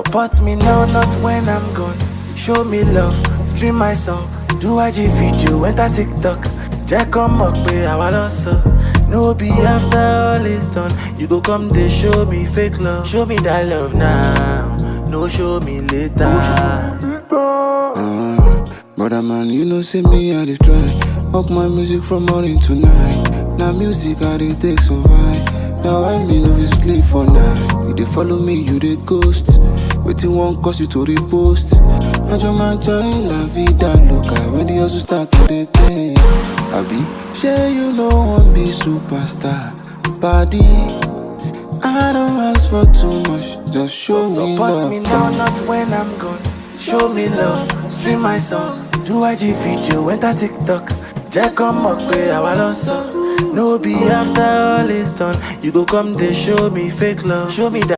Support me now, not when I'm gone. Show me love, stream my song. Do IG video, enter TikTok. Jack come up, pay our loss. No be after all is done. You go come, they show me fake love. Show me that love now, no show me later. Brother man, you know see me I dey try. Walk my music from morning to night. Now music I dey take survive. Now I me no fit sleep for night. You dey follow me, you dey ghost. Wetin wan cause you to repost? Majo la vida loca. When the hustle start to dey pay. Abi, shey you no wan be superstar, buddy. I don't ask for too much, just show me love. Support me now, not when I'm gone. Show me love, stream my song. Do IG video, enter TikTok. Jack come up, pay our loss. No be after all is done. You go come, they show me fake love. Show me that.